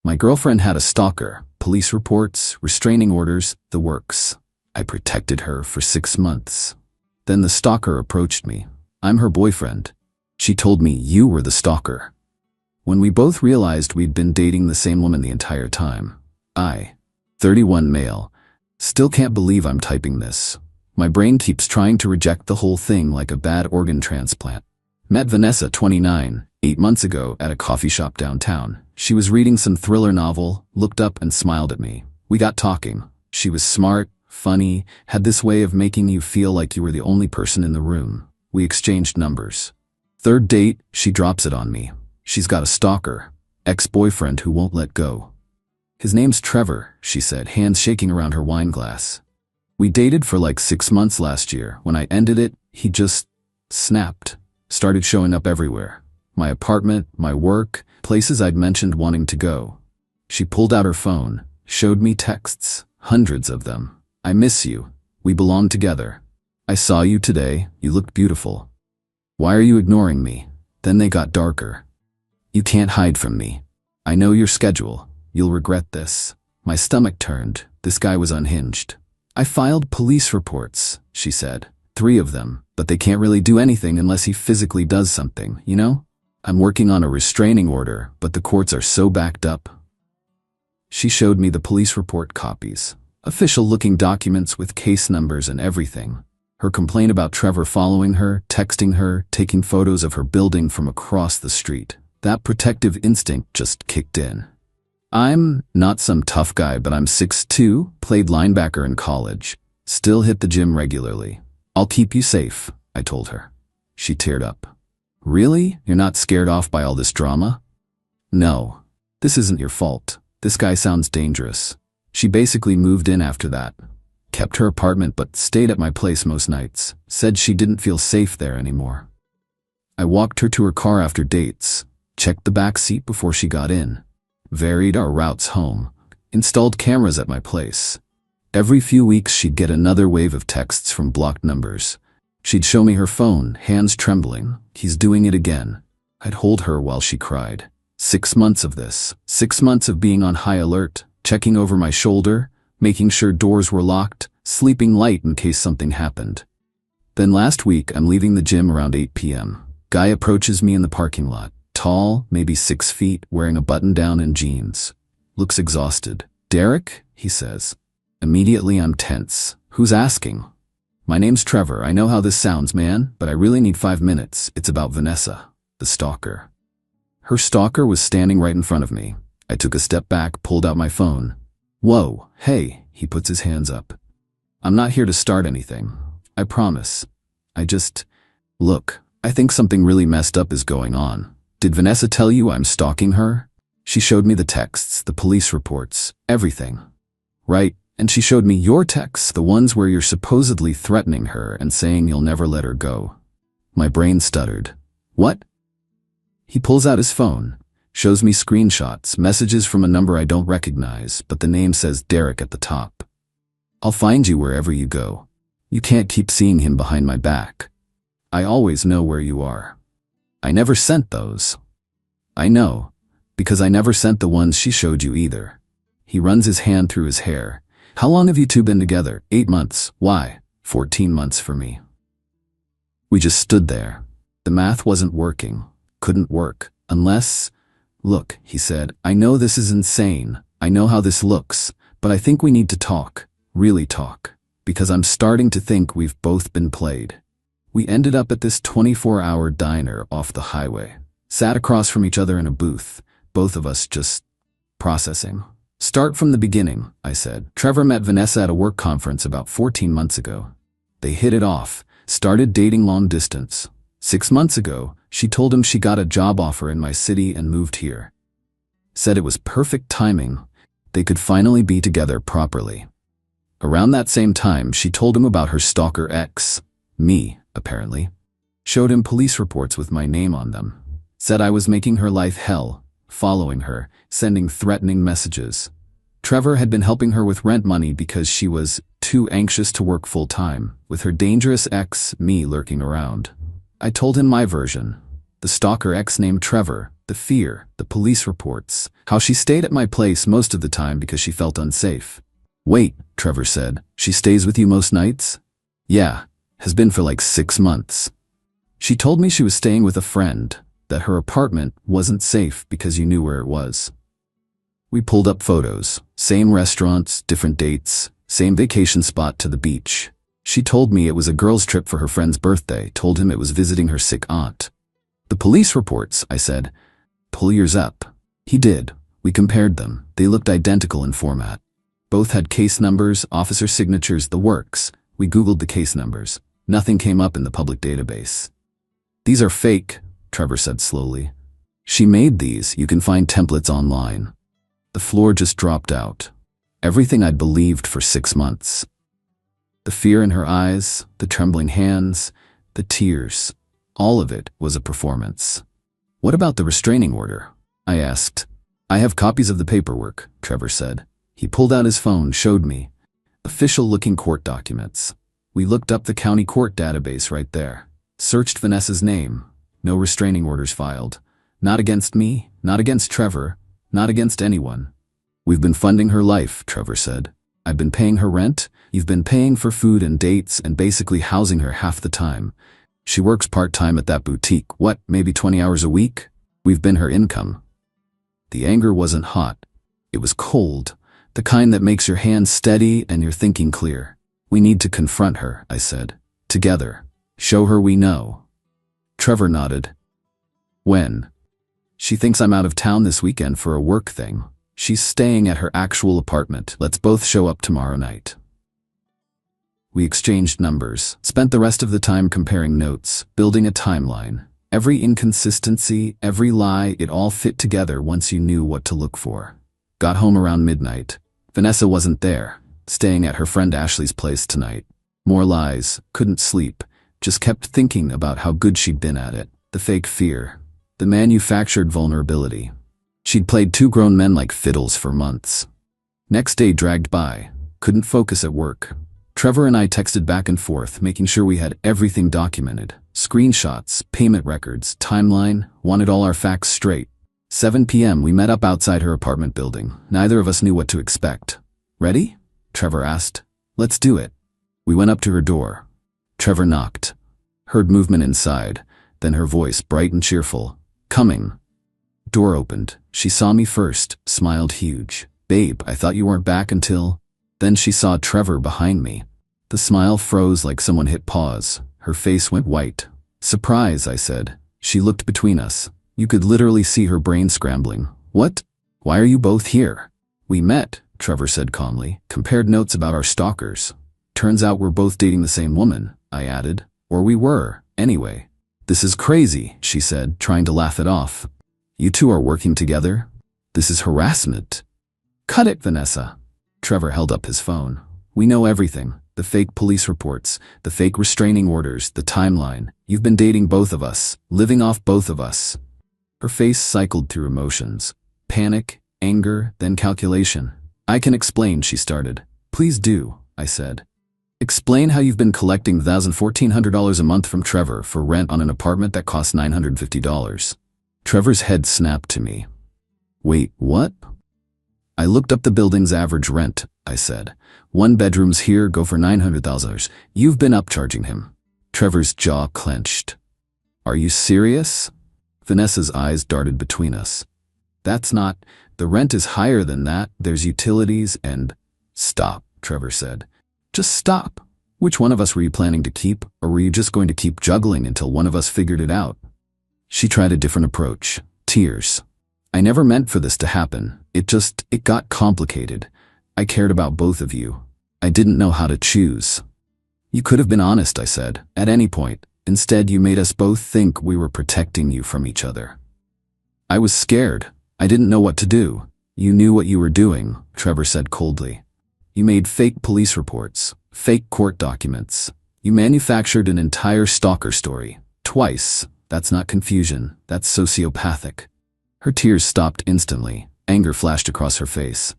My girlfriend had a stalker, police reports, restraining orders, the works. I protected her for 6 months. Then the stalker approached me. I'm her boyfriend. She told me you were the stalker. When we both realized we'd been dating the same woman the entire time. 31 male. Still can't believe I'm typing this. My brain keeps trying to reject the whole thing like a bad organ transplant. Met Vanessa, 29, 8 months ago at a coffee shop downtown. She was reading some thriller novel, looked up and smiled at me. We got talking. She was smart, funny, had this way of making you feel like you were the only person in the room. We exchanged numbers. Third date, she drops it on me. She's got a stalker, ex-boyfriend who won't let go. His name's Trevor, she said, hands shaking around her wine glass. We dated for like 6 months last year. When I ended it, he just snapped, started showing up everywhere. My apartment, my work, places I'd mentioned wanting to go. She pulled out her phone, showed me texts, hundreds of them. I miss you. We belong together. I saw you today. You looked beautiful. Why are you ignoring me? Then they got darker. You can't hide from me. I know your schedule. You'll regret this. My stomach turned. This guy was unhinged. I filed police reports, she said. 3 of them, but they can't really do anything unless he physically does something, you know? I'm working on a restraining order, but the courts are so backed up. She showed me the police report copies. Official-looking documents with case numbers and everything. Her complaint about Trevor following her, texting her, taking photos of her building from across the street. That protective instinct just kicked in. I'm not some tough guy, but I'm 6'2", played linebacker in college. Still hit the gym regularly. I'll keep you safe, I told her. She teared up. Really? You're not scared off by all this drama? No. This isn't your fault. This guy sounds dangerous. She basically moved in after that. Kept her apartment but stayed at my place most nights. Said she didn't feel safe there anymore. I walked her to her car after dates. Checked the back seat before she got in. Varied our routes home. Installed cameras at my place. Every few weeks she'd get another wave of texts from blocked numbers. She'd show me her phone, hands trembling. He's doing it again. I'd hold her while she cried. 6 months of this. 6 months of being on high alert, checking over my shoulder, making sure doors were locked, sleeping light in case something happened. Then last week I'm leaving the gym around 8 p.m. Guy approaches me in the parking lot. Tall, maybe 6 feet, wearing a button-down and jeans. Looks exhausted. Derek, he says. Immediately I'm tense. Who's asking? My name's Trevor. I know how this sounds, man, but I really need 5 minutes. It's about Vanessa, the stalker. Her stalker was standing right in front of me. I took a step back, pulled out my phone. Whoa, hey, he puts his hands up. I'm not here to start anything. I promise. Look, I think something really messed up is going on. Did Vanessa tell you I'm stalking her? She showed me the texts, the police reports, everything. Right, and she showed me your texts, the ones where you're supposedly threatening her and saying you'll never let her go. My brain stuttered. What? He pulls out his phone, shows me screenshots, messages from a number I don't recognize, but the name says Derek at the top. I'll find you wherever you go. You can't keep seeing him behind my back. I always know where you are. I never sent those. I know, because I never sent the ones she showed you either. He runs his hand through his hair. How long have you two been together? 8 months. Why? 14 months for me. We just stood there. The math wasn't working. Couldn't work. Unless... Look, he said, I know this is insane. I know how this looks, but I think we need to talk. Really talk. Because I'm starting to think we've both been played. We ended up at this 24-hour diner off the highway. Sat across from each other in a booth. Both of us just processing. Start from the beginning, I said. Trevor met Vanessa at a work conference about 14 months ago. They hit it off, started dating long distance. 6 months ago, she told him she got a job offer in my city and moved here. Said it was perfect timing. They could finally be together properly. Around that same time, she told him about her stalker ex. Me, apparently. Showed him police reports with my name on them. Said I was making her life hell, following her, sending threatening messages. Trevor had been helping her with rent money because she was too anxious to work full-time, with her dangerous ex, me, lurking around. I told him my version. The stalker ex named Trevor, The fear, the police reports, how she stayed at my place most of the time because she felt unsafe. Wait, Trevor said, she stays with you most nights? Yeah, has been for like 6 months. She told me she was staying with a friend, that her apartment wasn't safe because you knew where it was. We pulled up photos, same restaurants, different dates, same vacation spot to the beach. She told me it was a girl's trip for her friend's birthday, told him it was visiting her sick aunt. The police reports, I said. Pull yours up. He did. We compared them. They looked identical in format. Both had case numbers, officer signatures, the works. We Googled the case numbers. Nothing came up in the public database. These are fake, Trevor said slowly. She made these. You can find templates online. The floor just dropped out. Everything I'd believed for 6 months. The fear in her eyes, the trembling hands, the tears, all of it was a performance. What about the restraining order? I asked. I have copies of the paperwork, Trevor said. He pulled out his phone, showed me. Official-looking court documents. We looked up the county court database right there. Searched Vanessa's name. No restraining orders filed. Not against me, not against Trevor, not against anyone. We've been funding her life, Trevor said. I've been paying her rent, you've been paying for food and dates and basically housing her half the time. She works part-time at that boutique, maybe 20 hours a week? We've been her income. The anger wasn't hot. It was cold, the kind that makes your hands steady and your thinking clear. We need to confront her, I said. Together. Show her we know. Trevor nodded. When? She thinks I'm out of town this weekend for a work thing. She's staying at her actual apartment. Let's both show up tomorrow night. We exchanged numbers, spent the rest of the time comparing notes, building a timeline. Every inconsistency, every lie, it all fit together once you knew what to look for. Got home around midnight. Vanessa wasn't there, staying at her friend Ashley's place tonight. More lies, couldn't sleep, just kept thinking about how good she'd been at it. The fake fear, the manufactured vulnerability. She'd played 2 grown men like fiddles for months. Next day dragged by, couldn't focus at work. Trevor and I texted back and forth, making sure we had everything documented. Screenshots, payment records, timeline, wanted all our facts straight. 7 p.m. we met up outside her apartment building. Neither of us knew what to expect. Ready? Trevor asked. Let's do it. We went up to her door. Trevor knocked. Heard movement inside, then her voice bright and cheerful. Coming. Door opened. She saw me first, smiled huge. Babe, I thought you weren't back until... Then she saw Trevor behind me. The smile froze like someone hit pause. Her face went white. Surprise, I said. She looked between us. You could literally see her brain scrambling. What? Why are you both here? We met, Trevor said calmly. Compared notes about our stalkers. Turns out we're both dating the same woman, I added. Or we were, anyway. This is crazy, she said, trying to laugh it off. You two are working together? This is harassment. Cut it, Vanessa. Trevor held up his phone. We know everything. The fake police reports, the fake restraining orders, the timeline. You've been dating both of us, living off both of us. Her face cycled through emotions. Panic, anger, then calculation. I can explain, she started. Please do, I said. Explain how you've been collecting $1,400 a month from Trevor for rent on an apartment that costs $950. Trevor's head snapped to me. Wait, what? I looked up the building's average rent, I said. 1 bedrooms here go for $900,000. You've been upcharging him. Trevor's jaw clenched. Are you serious? Vanessa's eyes darted between us. That's not. The rent is higher than that. There's utilities and... Stop, Trevor said. Just stop. Which one of us were you planning to keep, or were you just going to keep juggling until one of us figured it out? She tried a different approach. Tears. I never meant for this to happen. It got complicated. I cared about both of you. I didn't know how to choose. You could have been honest, I said, at any point. Instead, you made us both think we were protecting you from each other. I was scared. I didn't know what to do. You knew what you were doing, Trevor said coldly. You made fake police reports, fake court documents. You manufactured an entire stalker story. Twice. That's not confusion. That's sociopathic. Her tears stopped instantly. Anger flashed across her face.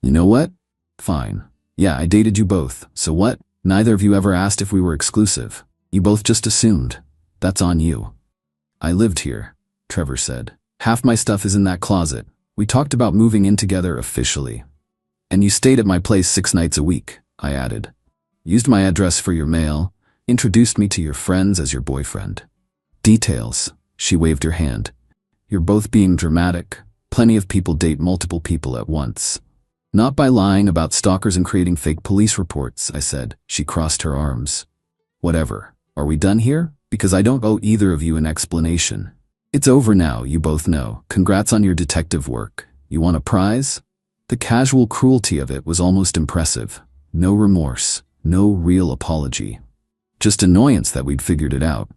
You know what? Fine. Yeah, I dated you both. So what? Neither of you ever asked if we were exclusive. You both just assumed. That's on you. I lived here, Trevor said. Half my stuff is in that closet. We talked about moving in together officially. And you stayed at my place 6 nights a week, I added. Used my address for your mail, introduced me to your friends as your boyfriend. Details, she waved her hand. You're both being dramatic. Plenty of people date multiple people at once. Not by lying about stalkers and creating fake police reports, I said. She crossed her arms. Whatever. Are we done here? Because I don't owe either of you an explanation. It's over now, you both know. Congrats on your detective work. You want a prize? The casual cruelty of it was almost impressive. No remorse, no real apology. Just annoyance that we'd figured it out.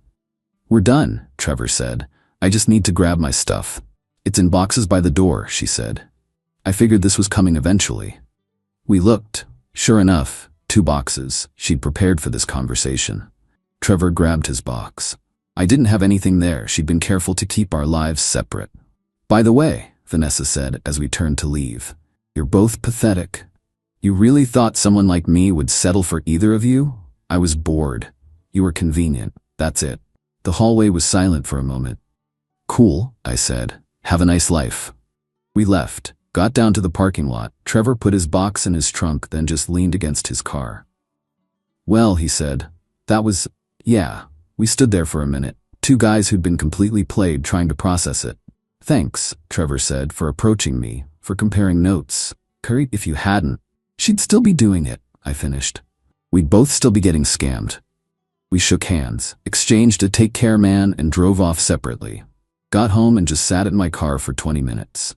We're done, Trevor said. I just need to grab my stuff. It's in boxes by the door, she said. I figured this was coming eventually. We looked. Sure enough, 2 boxes. She'd prepared for this conversation. Trevor grabbed his box. I didn't have anything there. She'd been careful to keep our lives separate. By the way, Vanessa said as we turned to leave, you're both pathetic. You really thought someone like me would settle for either of you? I was bored. You were convenient. That's it. The hallway was silent for a moment. Cool, I said. Have a nice life. We left, got down to the parking lot. Trevor put his box in his trunk, then just leaned against his car. Well, he said, that was, yeah. We stood there for a minute, 2 guys who'd been completely played trying to process it. Thanks, Trevor said, for approaching me, for comparing notes. Curry, if you hadn't, she'd still be doing it, I finished. We'd both still be getting scammed. We shook hands, exchanged a take care man, and drove off separately. Got home and just sat in my car for 20 minutes.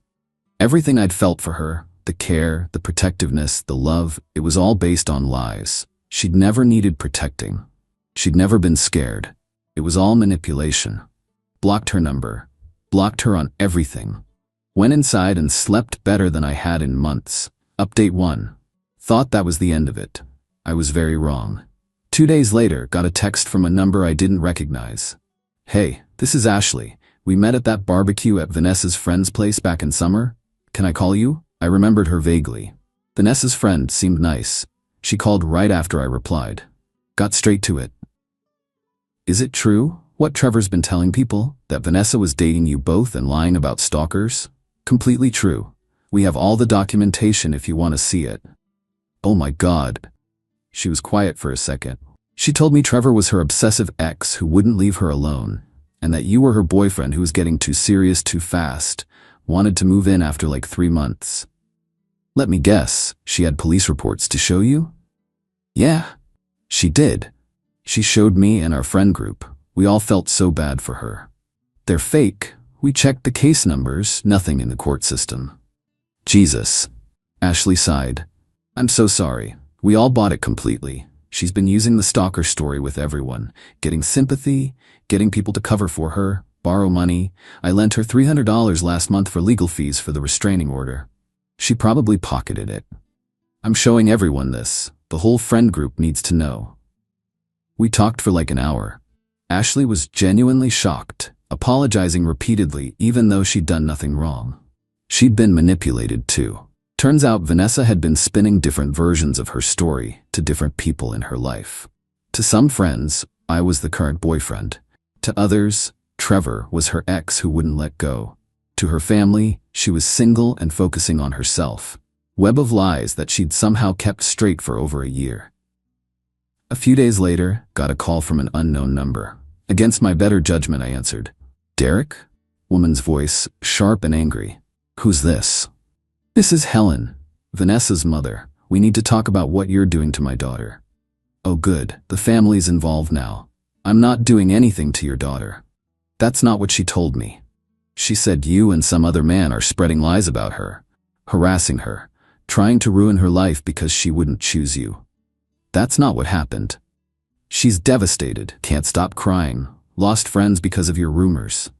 Everything I'd felt for her, the care, the protectiveness, the love, it was all based on lies. She'd never needed protecting. She'd never been scared. It was all manipulation. Blocked her number. Blocked her on everything. Went inside and slept better than I had in months. Update 1. Thought that was the end of it. I was very wrong. 2 days later, got a text from a number I didn't recognize. Hey, this is Ashley. We met at that barbecue at Vanessa's friend's place back in summer. Can I call you? I remembered her vaguely. Vanessa's friend seemed nice. She called right after I replied. Got straight to it. Is it true, what Trevor's been telling people, that Vanessa was dating you both and lying about stalkers? Completely true. We have all the documentation if you want to see it. Oh my God. She was quiet for a second. She told me Trevor was her obsessive ex who wouldn't leave her alone, and that you were her boyfriend who was getting too serious too fast, wanted to move in after like 3 months. Let me guess, she had police reports to show you? Yeah, she did. She showed me and our friend group. We all felt so bad for her. They're fake. We checked the case numbers, nothing in the court system. Jesus. Ashley sighed. I'm so sorry. We all bought it completely. She's been using the stalker story with everyone, getting sympathy, getting people to cover for her, borrow money. I lent her $300 last month for legal fees for the restraining order. She probably pocketed it. I'm showing everyone this. The whole friend group needs to know. We talked for like an hour. Ashley was genuinely shocked, apologizing repeatedly even though she'd done nothing wrong. She'd been manipulated too. Turns out Vanessa had been spinning different versions of her story to different people in her life. To some friends, I was the current boyfriend. To others, Trevor was her ex who wouldn't let go. To her family, she was single and focusing on herself. Web of lies that she'd somehow kept straight for over a year. A few days later, got a call from an unknown number. Against my better judgment, I answered. Derek? Woman's voice, sharp and angry. Who's this? This is Helen, Vanessa's mother. We need to talk about what you're doing to my daughter. Oh good, the family's involved now. I'm not doing anything to your daughter. That's not what she told me. She said you and some other man are spreading lies about her, harassing her, trying to ruin her life because she wouldn't choose you. That's not what happened. She's devastated, can't stop crying, lost friends because of your rumors.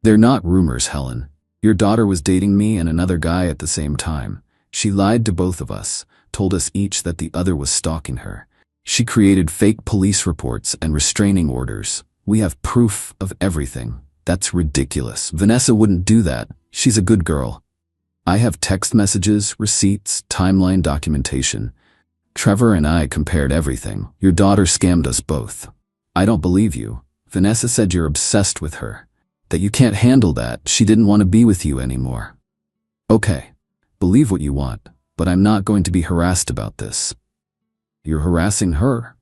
They're not rumors, Helen. Your daughter was dating me and another guy at the same time. She lied to both of us, told us each that the other was stalking her. She created fake police reports and restraining orders. We have proof of everything. That's ridiculous. Vanessa wouldn't do that. She's a good girl. I have text messages, receipts, timeline documentation. Trevor and I compared everything. Your daughter scammed us both. I don't believe you. Vanessa said you're obsessed with her. That you can't handle that, she didn't want to be with you anymore. Okay, believe what you want, but I'm not going to be harassed about this. You're harassing her.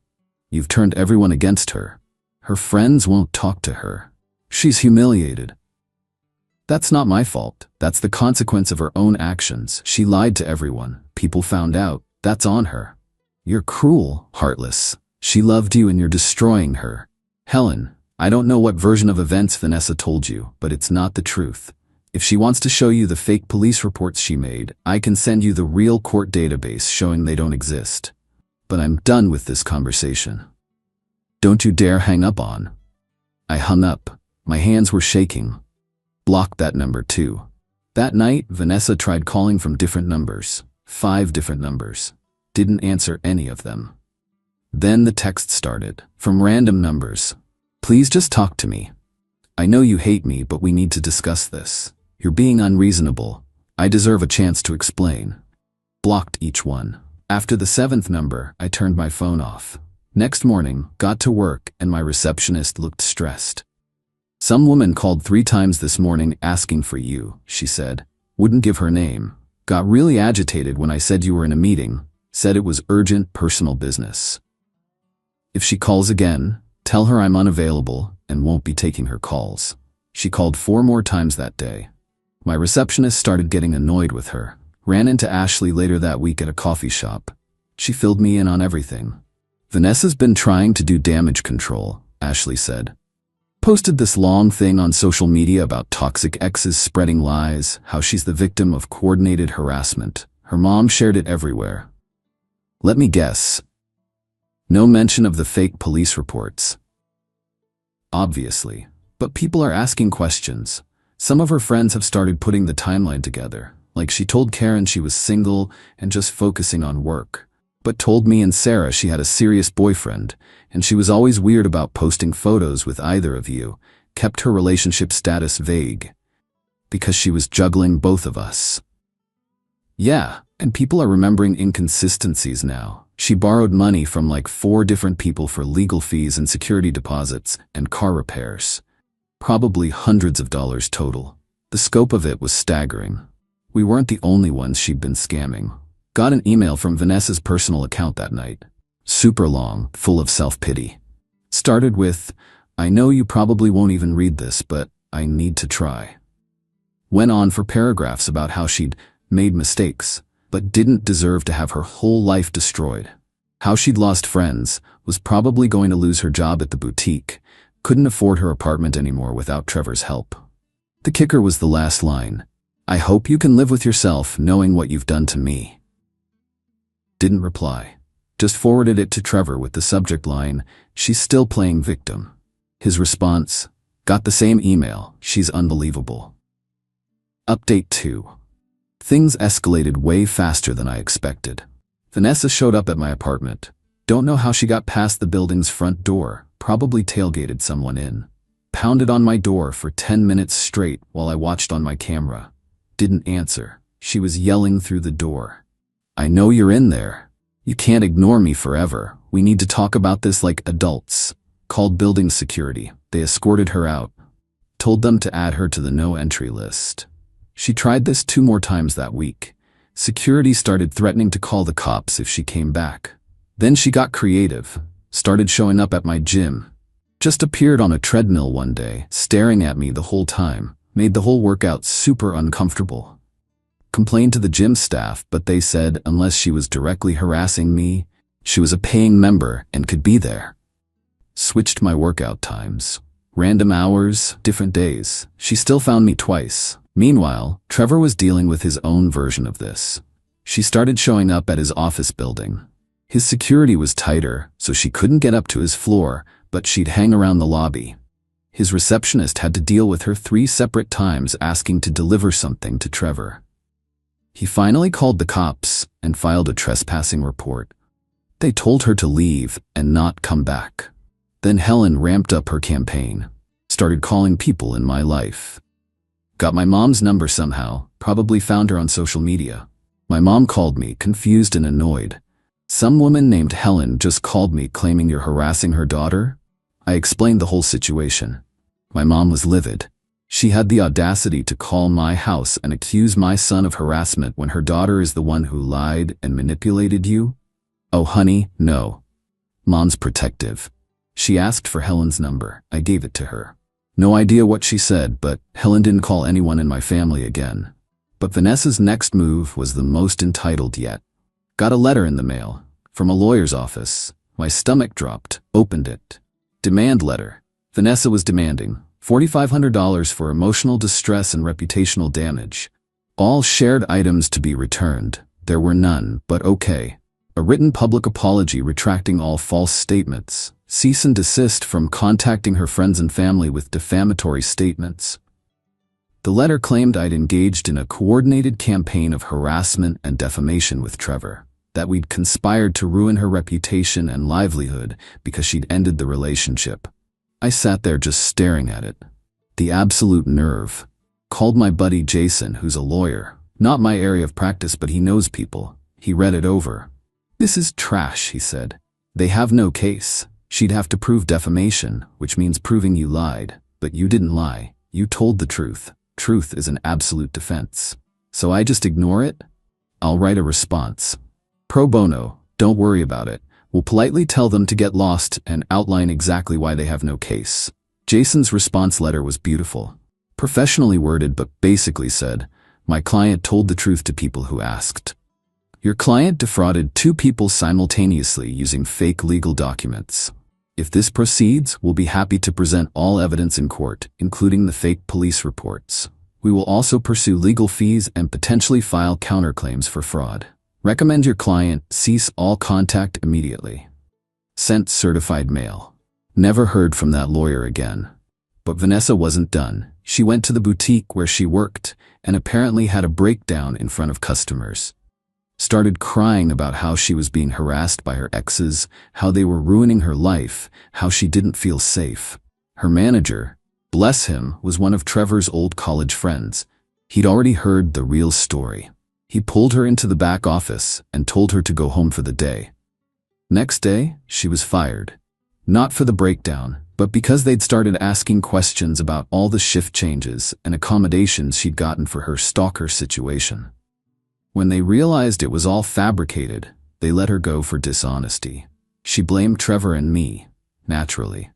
You've turned everyone against her. Her friends won't talk to her. She's humiliated. That's not my fault. That's the consequence of her own actions. She lied to everyone. People found out. That's on her. You're cruel, heartless. She loved you and you're destroying her. Helen, I don't know what version of events Vanessa told you, but it's not the truth. If she wants to show you the fake police reports she made, I can send you the real court database showing they don't exist. But I'm done with this conversation. Don't you dare hang up on. I hung up. My hands were shaking. Blocked that number too. That night, Vanessa tried calling from different numbers. 5 different numbers. Didn't answer any of them. Then the text started, from random numbers. Please just talk to me. I know you hate me, but we need to discuss this. You're being unreasonable. I deserve a chance to explain. Blocked each one. After the 7th number, I turned my phone off. Next morning, got to work, and my receptionist looked stressed. Some woman called 3 times this morning asking for you, she said. Wouldn't give her name. Got really agitated when I said you were in a meeting. Said it was urgent personal business. If she calls again, tell her I'm unavailable and won't be taking her calls. She called 4 more times that day. My receptionist started getting annoyed with her. Ran into Ashley later that week at a coffee shop. She filled me in on everything. Vanessa's been trying to do damage control, Ashley said. Posted this long thing on social media about toxic exes spreading lies, how she's the victim of coordinated harassment. Her mom shared it everywhere. Let me guess. No mention of the fake police reports. Obviously. But people are asking questions. Some of her friends have started putting the timeline together. Like she told Karen she was single and just focusing on work. But told me and Sarah she had a serious boyfriend, and she was always weird about posting photos with either of you, kept her relationship status vague. Because she was juggling both of us. Yeah, and people are remembering inconsistencies now. She borrowed money from like 4 different people for legal fees and security deposits and car repairs. Probably hundreds of dollars total. The scope of it was staggering. We weren't the only ones she'd been scamming. Got an email from Vanessa's personal account that night. Super long, full of self-pity. Started with, I know you probably won't even read this, but I need to try. Went on for paragraphs about how she'd made mistakes, but didn't deserve to have her whole life destroyed. How she'd lost friends, was probably going to lose her job at the boutique, couldn't afford her apartment anymore without Trevor's help. The kicker was the last line. I hope you can live with yourself knowing what you've done to me. Didn't reply. Just forwarded it to Trevor with the subject line, she's still playing victim. His response, got the same email, she's unbelievable. Update 2. Things escalated way faster than I expected. Vanessa showed up at my apartment. Don't know how she got past the building's front door, probably tailgated someone in. Pounded on my door for 10 minutes straight while I watched on my camera. Didn't answer. She was yelling through the door. I know you're in there. You can't ignore me forever. We need to talk about this like adults. Called building security. They escorted her out. Told them to add her to the no entry list. She tried this 2 more times that week. Security started threatening to call the cops if she came back. Then she got creative. Started showing up at my gym. Just appeared on a treadmill one day, staring at me the whole time. Made the whole workout super uncomfortable. Complained to the gym staff, but they said unless she was directly harassing me, she was a paying member and could be there. Switched my workout times. Random hours, different days. She still found me twice. Meanwhile, Trevor was dealing with his own version of this. She started showing up at his office building. His security was tighter, so she couldn't get up to his floor, but she'd hang around the lobby. His receptionist had to deal with her 3 separate times asking to deliver something to Trevor. He finally called the cops and filed a trespassing report. They told her to leave and not come back. Then Helen ramped up her campaign. Started calling people in my life. Got my mom's number somehow, probably found her on social media. My mom called me, confused and annoyed. Some woman named Helen just called me claiming you're harassing her daughter. I explained the whole situation. My mom was livid. She had the audacity to call my house and accuse my son of harassment when her daughter is the one who lied and manipulated you? Oh honey, no. Mom's protective. She asked for Helen's number. I gave it to her. No idea what she said, but Helen didn't call anyone in my family again. But Vanessa's next move was the most entitled yet. Got a letter in the mail, from a lawyer's office. My stomach dropped, opened it. Demand letter. Vanessa was demanding $4,500 for emotional distress and reputational damage. All shared items to be returned. There were none, but okay. A written public apology retracting all false statements. Cease and desist from contacting her friends and family with defamatory statements. The letter claimed I'd engaged in a coordinated campaign of harassment and defamation with Trevor, that we'd conspired to ruin her reputation and livelihood because she'd ended the relationship. I sat there just staring at it. The absolute nerve. Called my buddy Jason, who's a lawyer. Not my area of practice, but he knows people. He read it over. This is trash, he said. They have no case. She'd have to prove defamation, which means proving you lied. But you didn't lie. You told the truth. Truth is an absolute defense. So I just ignore it? I'll write a response. Pro bono, don't worry about it. We'll politely tell them to get lost and outline exactly why they have no case. Jason's response letter was beautiful. Professionally worded, but basically said, my client told the truth to people who asked. Your client defrauded 2 people simultaneously using fake legal documents. If this proceeds, we'll be happy to present all evidence in court, including the fake police reports. We will also pursue legal fees and potentially file counterclaims for fraud. Recommend your client cease all contact immediately. Sent certified mail. Never heard from that lawyer again. But Vanessa wasn't done. She went to the boutique where she worked and apparently had a breakdown in front of customers. Started crying about how she was being harassed by her exes, how they were ruining her life, how she didn't feel safe. Her manager, bless him, was one of Trevor's old college friends. He'd already heard the real story. He pulled her into the back office and told her to go home for the day. Next day, she was fired. Not for the breakdown, but because they'd started asking questions about all the shift changes and accommodations she'd gotten for her stalker situation. When they realized it was all fabricated, they let her go for dishonesty. She blamed Trevor and me, naturally.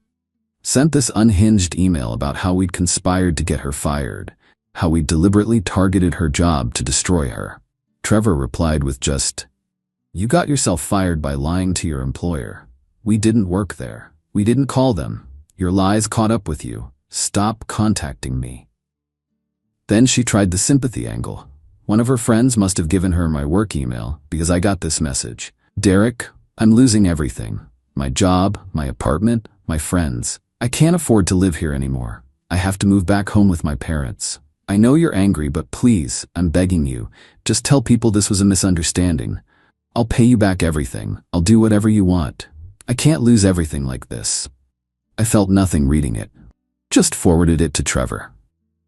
Sent this unhinged email about how we'd conspired to get her fired, how we deliberately targeted her job to destroy her. Trevor replied with just, you got yourself fired by lying to your employer. We didn't work there. We didn't call them. Your lies caught up with you. Stop contacting me. Then she tried the sympathy angle. One of her friends must have given her my work email because I got this message. Derek, I'm losing everything. My job, my apartment, my friends. I can't afford to live here anymore. I have to move back home with my parents. I know you're angry, but please, I'm begging you, just tell people this was a misunderstanding. I'll pay you back everything. I'll do whatever you want. I can't lose everything like this. I felt nothing reading it. Just forwarded it to Trevor.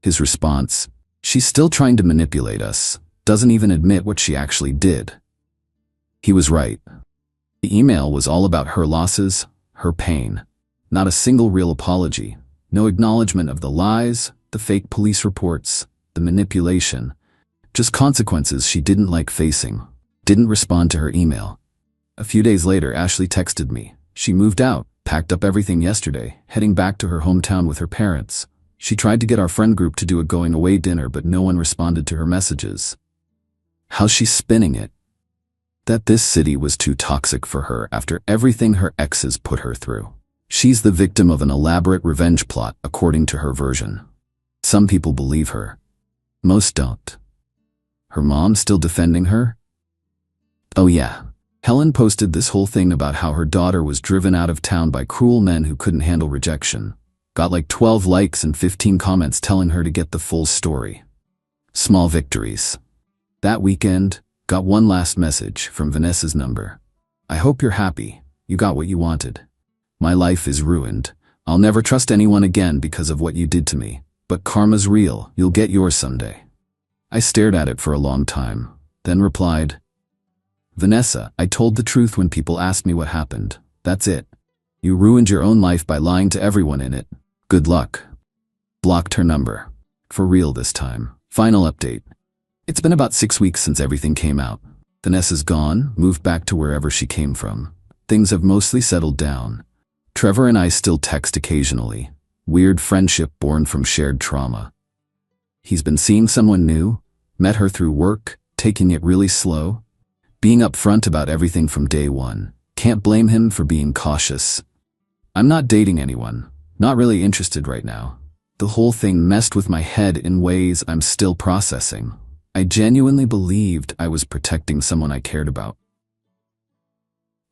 His response, she's still trying to manipulate us, doesn't even admit what she actually did. He was right. The email was all about her losses, her pain. Not a single real apology. No acknowledgement of the lies, the fake police reports, the manipulation. Just consequences she didn't like facing. Didn't respond to her email. A few days later, Ashley texted me. She moved out, packed up everything yesterday, heading back to her hometown with her parents. She tried to get our friend group to do a going-away dinner, but no one responded to her messages. How's she spinning it? That this city was too toxic for her after everything her exes put her through. She's the victim of an elaborate revenge plot, according to her version. Some people believe her. Most don't. Her mom still defending her? Oh yeah. Helen posted this whole thing about how her daughter was driven out of town by cruel men who couldn't handle rejection. Got like 12 likes and 15 comments telling her to get the full story. Small victories. That weekend, got one last message from Vanessa's number. I hope you're happy. You got what you wanted. My life is ruined. I'll never trust anyone again because of what you did to me. But karma's real. You'll get yours someday. I stared at it for a long time, then replied, Vanessa, I told the truth when people asked me what happened. That's it. You ruined your own life by lying to everyone in it. Good luck. Blocked her number. For real this time. Final update. It's been about 6 weeks since everything came out. Vanessa's gone, moved back to wherever she came from. Things have mostly settled down. Trevor and I still text occasionally. Weird friendship born from shared trauma. He's been seeing someone new, met her through work, taking it really slow, being upfront about everything from day one. Can't blame him for being cautious. I'm not dating anyone, not really interested right now. The whole thing messed with my head in ways I'm still processing. I genuinely believed I was protecting someone I cared about.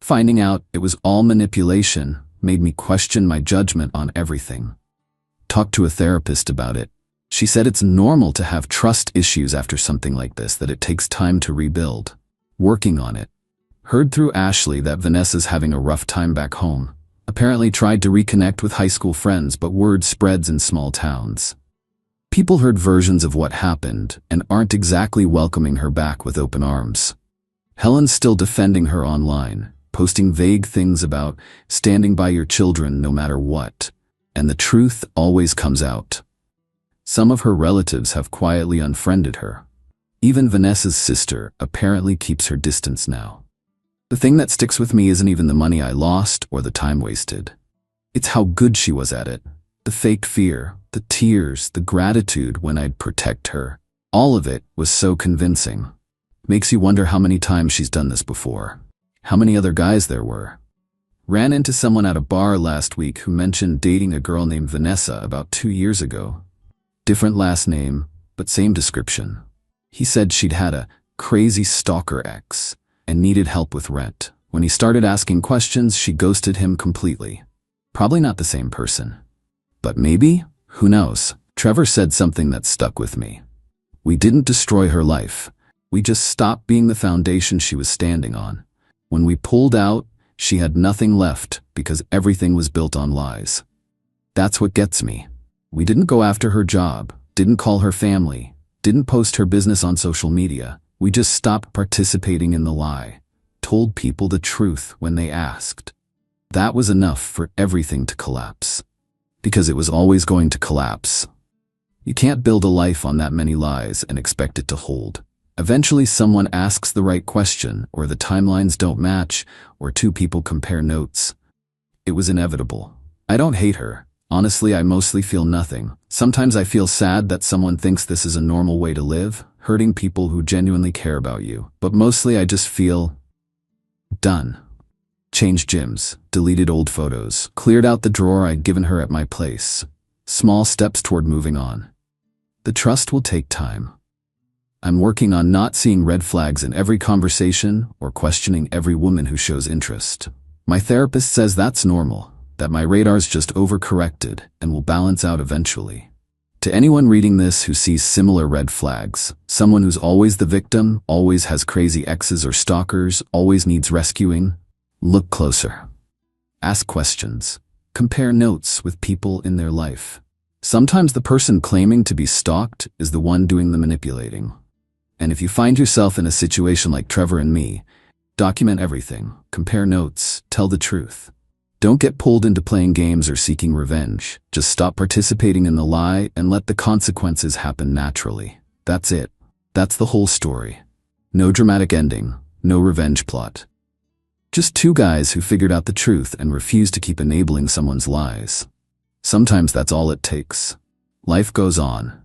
Finding out it was all manipulation made me question my judgment on everything. Talked to a therapist about it. She said it's normal to have trust issues after something like this, that it takes time to rebuild. Working on it. Heard through Ashley that Vanessa's having a rough time back home. Apparently tried to reconnect with high school friends, but word spreads in small towns. People heard versions of what happened and aren't exactly welcoming her back with open arms. Helen's still defending her online, posting vague things about standing by your children no matter what, and the truth always comes out. Some of her relatives have quietly unfriended her. Even Vanessa's sister apparently keeps her distance now. The thing that sticks with me isn't even the money I lost or the time wasted. It's how good she was at it. The fake fear, the tears, the gratitude when I'd protect her. All of it was so convincing. Makes you wonder how many times she's done this before. How many other guys there were. Ran into someone at a bar last week who mentioned dating a girl named Vanessa about 2 years ago. Different last name, but same description. He said she'd had a crazy stalker ex and needed help with rent. When he started asking questions, she ghosted him completely. Probably not the same person. But maybe? Who knows? Trevor said something that stuck with me. We didn't destroy her life. We just stopped being the foundation she was standing on. When we pulled out, she had nothing left because everything was built on lies. That's what gets me. We didn't go after her job, didn't call her family, didn't post her business on social media. We just stopped participating in the lie, told people the truth when they asked. That was enough for everything to collapse. Because it was always going to collapse. You can't build a life on that many lies and expect it to hold. Eventually someone asks the right question, or the timelines don't match, or two people compare notes. It was inevitable. I don't hate her. Honestly, I mostly feel nothing. Sometimes I feel sad that someone thinks this is a normal way to live, hurting people who genuinely care about you. But mostly I just feel done. Changed gyms, deleted old photos, cleared out the drawer I'd given her at my place. Small steps toward moving on. The trust will take time. I'm working on not seeing red flags in every conversation or questioning every woman who shows interest. My therapist says that's normal, that my radar's just overcorrected and will balance out eventually. To anyone reading this who sees similar red flags, someone who's always the victim, always has crazy exes or stalkers, always needs rescuing, look closer. Ask questions. Compare notes with people in their life. Sometimes the person claiming to be stalked is the one doing the manipulating. And if you find yourself in a situation like Trevor and me, document everything, compare notes, tell the truth. Don't get pulled into playing games or seeking revenge. Just stop participating in the lie and let the consequences happen naturally. That's it. That's the whole story. No dramatic ending, no revenge plot. Just two guys who figured out the truth and refused to keep enabling someone's lies. Sometimes that's all it takes. Life goes on.